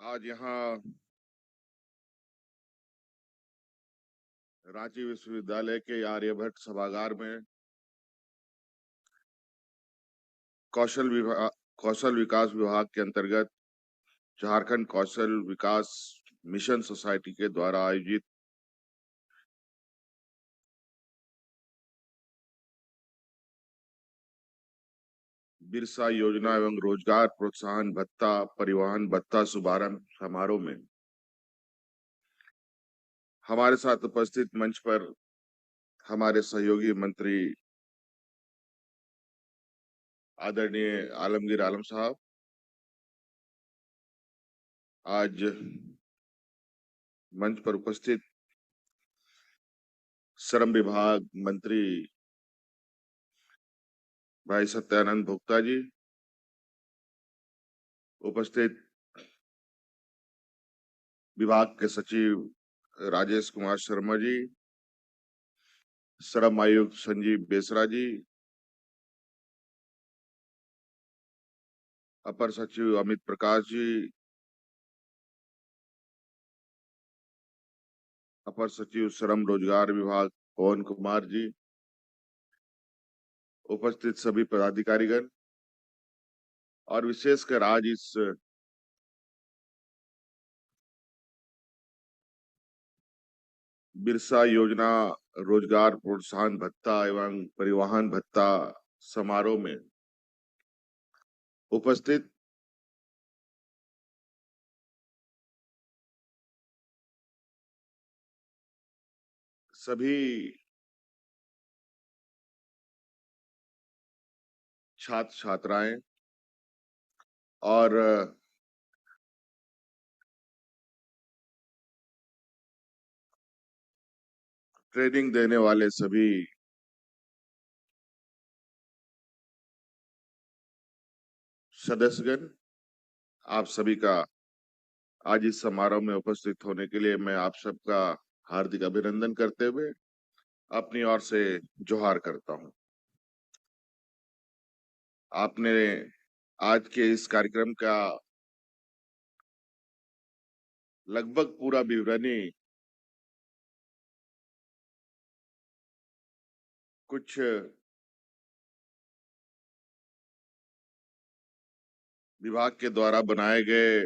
आज यहाँ रांची विश्वविद्यालय के आर्यभट्ट सभागार में कौशल विकास विभाग के अंतर्गत झारखंड कौशल विकास मिशन सोसाइटी के द्वारा आयोजित बिरसा योजना एवं रोजगार प्रोत्साहन भत्ता परिवहन भत्ता शुभारंभ समारोह में हमारे साथ उपस्थित मंच पर हमारे सहयोगी मंत्री आदरणीय आलमगीर आलम साहब, आज मंच पर उपस्थित श्रम विभाग मंत्री भाई सत्यानंद भोक्ता जी, उपस्थित विभाग के सचिव राजेश कुमार शर्मा जी, श्रम आयुक्त संजीव बेसरा जी, अपर सचिव अमित प्रकाश जी, अपर सचिव श्रम रोजगार विभाग पवन कुमार जी, उपस्थित सभी पदाधिकारीगण और विशेषकर आज इस बिरसा योजना रोजगार प्रोत्साहन भत्ता एवं परिवहन भत्ता समारोह में उपस्थित सभी छात्र छात्राएं और ट्रेनिंग देने वाले सभी सदस्यगण, आप सभी का आज इस समारोह में उपस्थित होने के लिए मैं आप सबका हार्दिक अभिनंदन करते हुए अपनी ओर से जोहार करता हूं। आपने आज के इस कार्यक्रम का लगभग पूरा विवरणी कुछ विभाग के द्वारा बनाए गए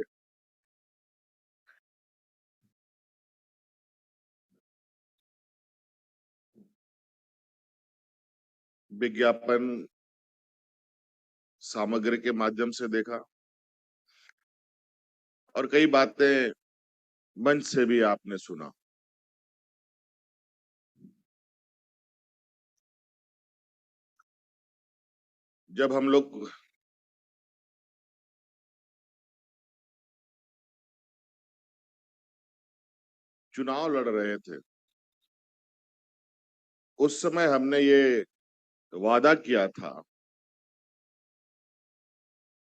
विज्ञापन सामग्री के माध्यम से देखा और कई बातें मंच से भी आपने सुना। जब हम लोग चुनाव लड़ रहे थे उस समय हमने ये वादा किया था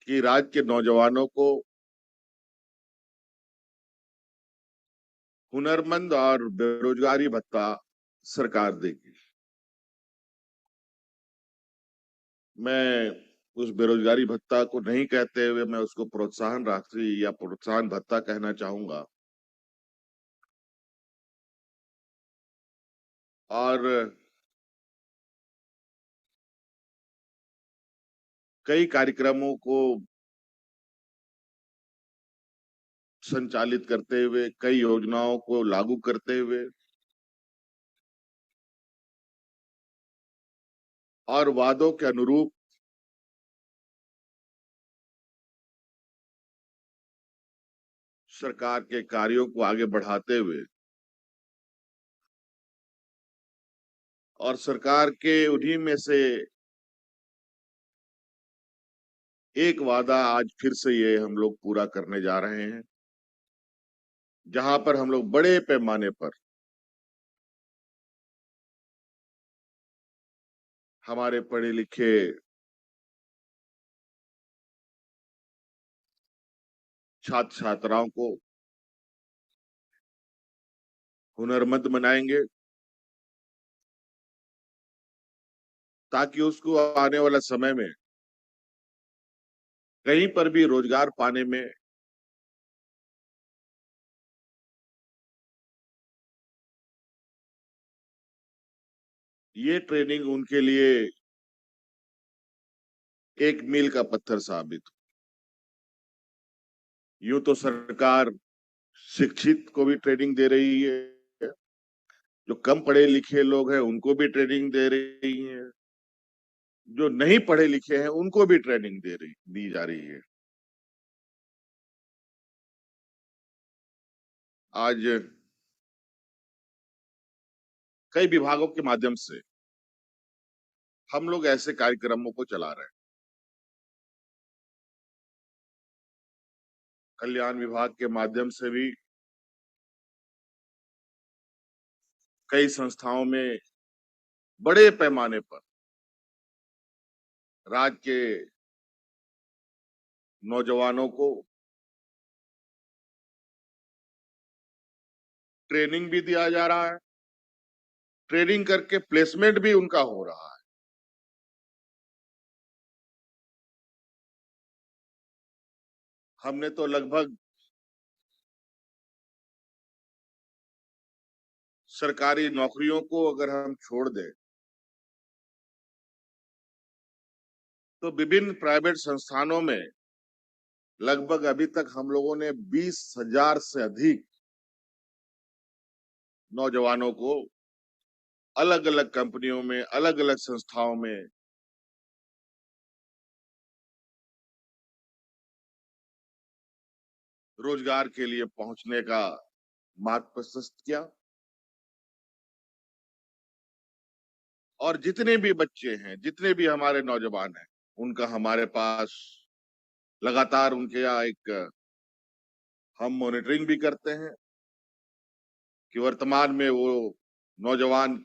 कि राज्य के नौजवानों को हुनरमंद और बेरोजगारी भत्ता सरकार देगी। मैं उस बेरोजगारी भत्ता को नहीं कहते हुए मैं उसको प्रोत्साहन राशि या प्रोत्साहन भत्ता कहना चाहूंगा। और कई कार्यक्रमों को संचालित करते हुए, कई योजनाओं को लागू करते हुए और वादों के अनुरूप सरकार के कार्यों को आगे बढ़ाते हुए और सरकार के उन्हीं में से एक वादा आज फिर से ये हम लोग पूरा करने जा रहे हैं, जहां पर हम लोग बड़े पैमाने पर हमारे पढ़े लिखे छात्र छात्राओं को हुनरमंद बनाएंगे ताकि उसको आने वाला समय में कहीं पर भी रोजगार पाने में ये ट्रेनिंग उनके लिए एक मील का पत्थर साबित हुई। यूं तो सरकार शिक्षित को भी ट्रेनिंग दे रही है, जो कम पढ़े लिखे लोग हैं उनको भी ट्रेनिंग दे रही है, जो नहीं पढ़े लिखे हैं उनको भी ट्रेनिंग दी जा रही है। आज कई विभागों के माध्यम से हम लोग ऐसे कार्यक्रमों को चला रहे हैं। कल्याण विभाग के माध्यम से भी कई संस्थाओं में बड़े पैमाने पर राज्य के नौजवानों को ट्रेनिंग भी दिया जा रहा है, ट्रेनिंग करके प्लेसमेंट भी उनका हो रहा है। हमने तो लगभग सरकारी नौकरियों को अगर हम छोड़ दें तो विभिन्न प्राइवेट संस्थानों में लगभग अभी तक हम लोगों ने 20,000 से अधिक नौजवानों को अलग अलग कंपनियों में, अलग अलग संस्थाओं में रोजगार के लिए पहुंचने का मार्ग प्रशस्त किया। और जितने भी बच्चे हैं, जितने भी हमारे नौजवान हैं, उनका हमारे पास लगातार उनके यहाँ एक हम मॉनिटरिंग भी करते हैं कि वर्तमान में वो नौजवान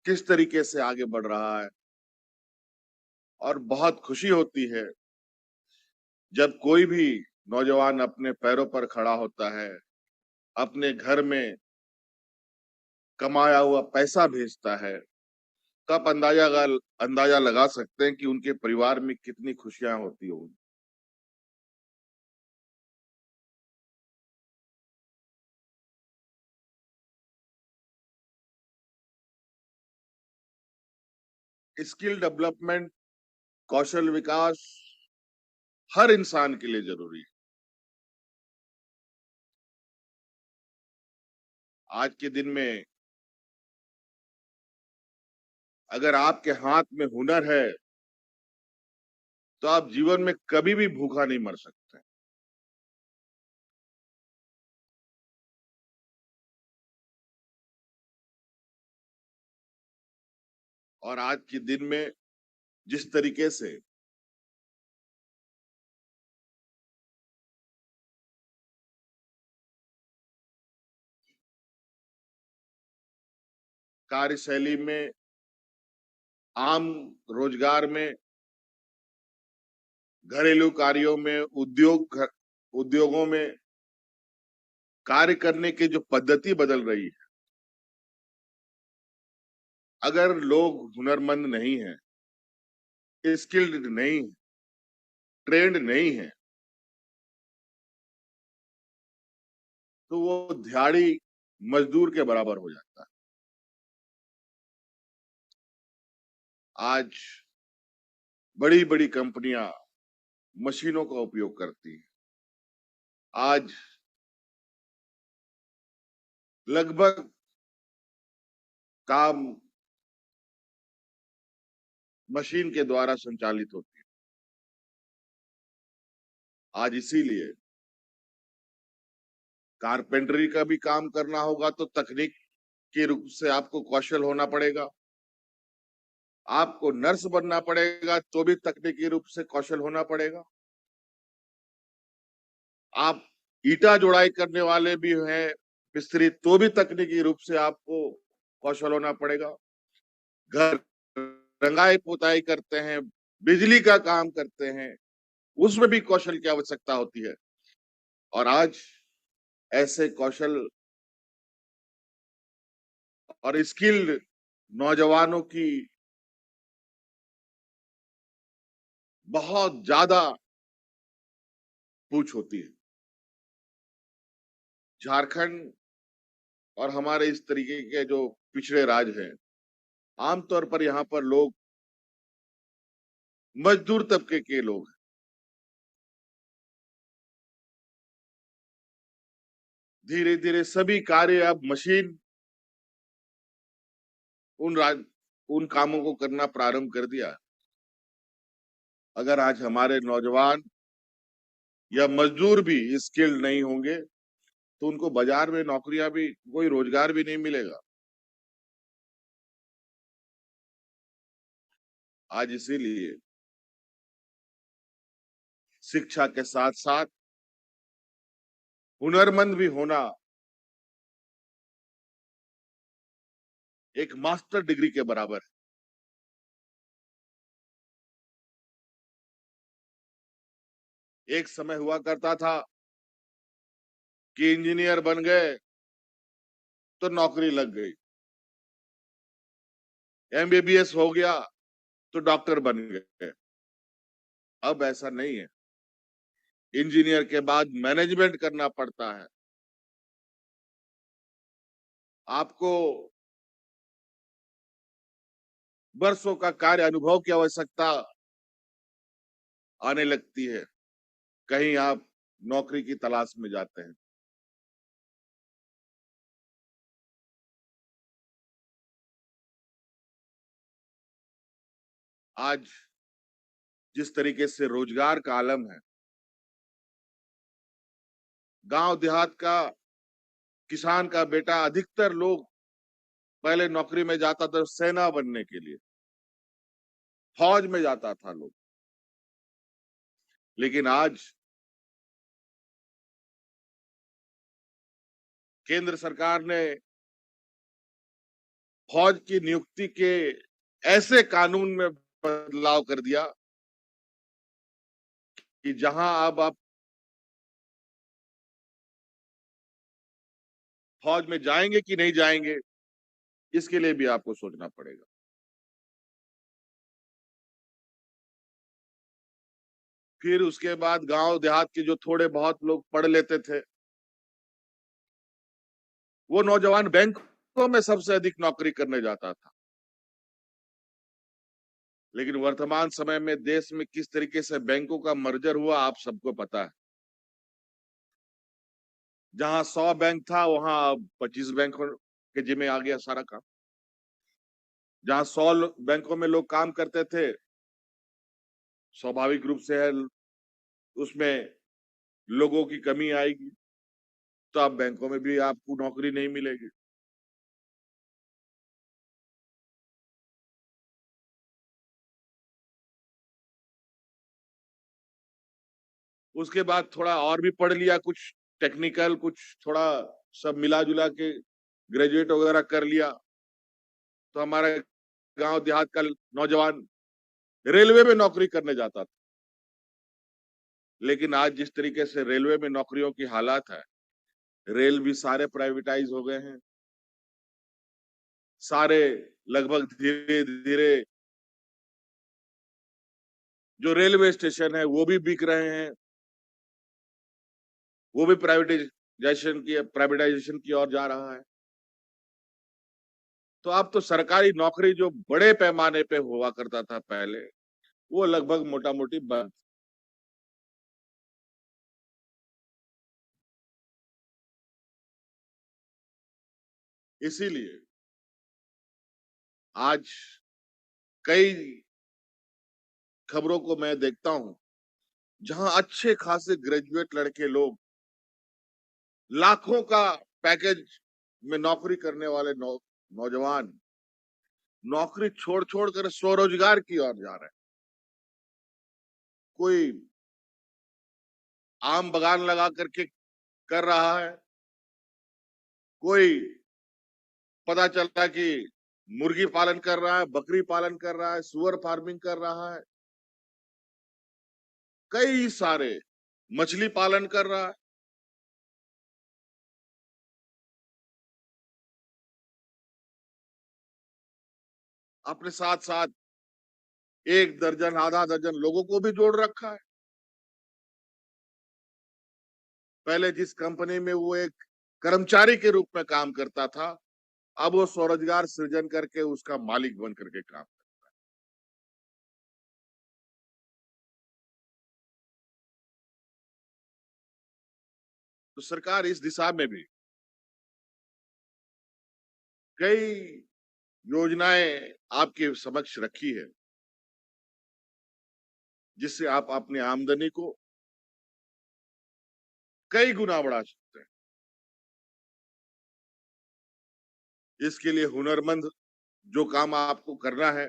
किस तरीके से आगे बढ़ रहा है। और बहुत खुशी होती है जब कोई भी नौजवान अपने पैरों पर खड़ा होता है, अपने घर में कमाया हुआ पैसा भेजता है, तो आप अंदाजा लगा सकते हैं कि उनके परिवार में कितनी खुशियां होती होंगी। स्किल डेवलपमेंट, कौशल विकास हर इंसान के लिए जरूरी है। आज के दिन में अगर आपके हाथ में हुनर है तो आप जीवन में कभी भी भूखा नहीं मर सकते। और आज के दिन में जिस तरीके से कार्यशैली में, आम रोजगार में, घरेलू कार्यों में, उद्योगों में कार्य करने की जो पद्धति बदल रही है, अगर लोग हुनरमंद नहीं है, स्किल्ड नहीं, ट्रेंड नहीं है, तो वो दिहाड़ी मजदूर के बराबर हो जाता है। आज बड़ी बड़ी कंपनियां मशीनों का उपयोग करती हैं। आज लगभग काम मशीन के द्वारा संचालित होती है। आज इसीलिए कारपेंटरी का भी काम करना होगा तो तकनीक के रूप से आपको कौशल होना पड़ेगा। आपको नर्स बनना पड़ेगा तो भी तकनीकी रूप से कौशल होना पड़ेगा। आप ईटा जोड़ाई करने वाले भी हैं मिस्त्री, तो भी तकनीकी रूप से आपको कौशल होना पड़ेगा। घर रंगाई पुताई करते हैं, बिजली का काम करते हैं, उसमें भी कौशल की आवश्यकता होती है। और आज ऐसे कौशल और स्किल्ड नौजवानों की बहुत ज्यादा पूछ होती है। झारखंड और हमारे इस तरीके के जो पिछड़े राज्य हैं, आमतौर पर यहाँ पर लोग मजदूर तबके के लोग हैं। धीरे धीरे सभी कार्य अब मशीन उन कामों को करना प्रारंभ कर दिया। अगर आज हमारे नौजवान या मजदूर भी स्किल्ड नहीं होंगे तो उनको बाजार में नौकरियां भी, कोई रोजगार भी नहीं मिलेगा। आज इसीलिए शिक्षा के साथ साथ हुनरमंद भी होना एक मास्टर डिग्री के बराबर है। एक समय हुआ करता था कि इंजीनियर बन गए तो नौकरी लग गई, एमबीबीएस हो गया तो डॉक्टर बन गए। अब ऐसा नहीं है। इंजीनियर के बाद मैनेजमेंट करना पड़ता है। आपको वर्षों का कार्य अनुभव की आवश्यकता आने लगती है। कहीं आप नौकरी की तलाश में जाते हैं। आज जिस तरीके से रोजगार का आलम है, गांव देहात का किसान का बेटा, अधिकतर लोग पहले नौकरी में जाता था सेना बनने के लिए, फौज में जाता था लोग। लेकिन आज केंद्र सरकार ने फौज की नियुक्ति के ऐसे कानून में बदलाव कर दिया कि जहां अब आप फौज में जाएंगे कि नहीं जाएंगे, इसके लिए भी आपको सोचना पड़ेगा। फिर उसके बाद गांव देहात के जो थोड़े बहुत लोग पढ़ लेते थे, वो नौजवान बैंकों में सबसे अधिक नौकरी करने जाता था। लेकिन वर्तमान समय में देश में किस तरीके से बैंकों का मर्जर हुआ, आप सबको पता है। जहां 100 बैंक था, वहां अब 25 बैंकों के जिम्मे आ गया सारा काम। जहां 100 बैंकों में लोग काम करते थे, स्वाभाविक रूप से है उसमें लोगों की कमी आएगी, तो अब बैंकों में भी आपको नौकरी नहीं मिलेगी। उसके बाद थोड़ा और भी पढ़ लिया, कुछ टेक्निकल, कुछ थोड़ा सब मिला जुला के ग्रेजुएट वगैरह कर लिया, तो हमारा गांव देहात का नौजवान रेलवे में नौकरी करने जाता था। लेकिन आज जिस तरीके से रेलवे में नौकरियों की हालात है, रेल भी सारे प्राइवेटाइज हो गए हैं। सारे लगभग धीरे धीरे जो रेलवे स्टेशन है वो भी बिक रहे हैं, वो भी प्राइवेटाइजेशन की ओर जा रहा है। तो अब तो सरकारी नौकरी जो बड़े पैमाने पे हुआ करता था पहले, वो लगभग मोटा मोटी बंद। इसीलिए आज कई खबरों को मैं देखता हूं, जहां अच्छे खासे ग्रेजुएट लड़के लोग लाखों का पैकेज में नौकरी करने वाले नौजवान नौकरी छोड़ छोड़ कर स्वरोजगार की ओर जा रहे हैं। कोई आम बगान लगा करके कर रहा है, कोई पता चलता कि मुर्गी पालन कर रहा है, बकरी पालन कर रहा है, सुअर फार्मिंग कर रहा है, कई सारे मछली पालन कर रहा है। अपने साथ साथ एक दर्जन आधा दर्जन लोगों को भी जोड़ रखा है। पहले जिस कंपनी में वो एक कर्मचारी के रूप में काम करता था, अब वो स्वरोजगार सृजन करके उसका मालिक बन करके काम करे। तो सरकार इस दिशा में भी कई योजनाएं आपके समक्ष रखी है, जिससे आप अपनी आमदनी को कई गुना बढ़ा सकते हैं। इसके लिए हुनरमंद जो काम आपको करना है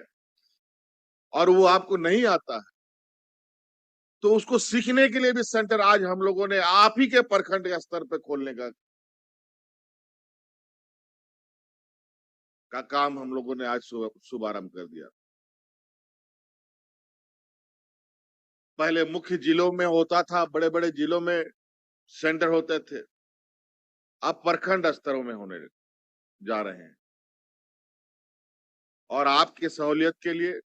और वो आपको नहीं आता है, तो उसको सीखने के लिए भी सेंटर आज हम लोगों ने आप ही के प्रखंड के स्तर पे खोलने का काम हम लोगों ने आज शुभारंभ कर दिया। पहले मुख्य जिलों में होता था, बड़े बड़े जिलों में सेंटर होते थे, अब प्रखंड स्तरों में होने जा रहे हैं। और आपके सहूलियत के लिए,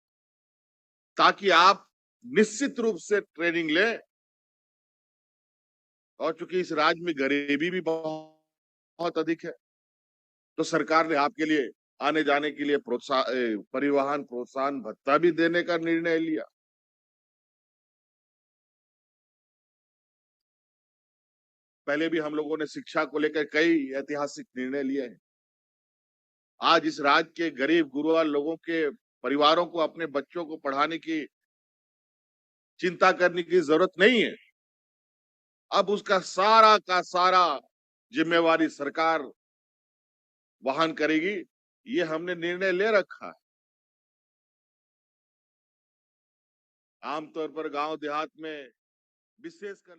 ताकि आप निश्चित रूप से ट्रेनिंग लें, और चूंकि इस राज्य में गरीबी भी बहुत अधिक है, तो सरकार ने आपके लिए आने जाने के लिए परिवहन प्रोत्साहन भत्ता भी देने का निर्णय लिया। पहले भी हम लोगों ने शिक्षा को लेकर कई ऐतिहासिक निर्णय लिए हैं। आज इस राज्य के गरीब गुरबा लोगों के परिवारों को अपने बच्चों को पढ़ाने की चिंता करने की जरूरत नहीं है। अब उसका सारा का सारा जिम्मेवारी सरकार वहन करेगी, ये हमने निर्णय ले रखा है। आमतौर पर गांव देहात में विशेषकर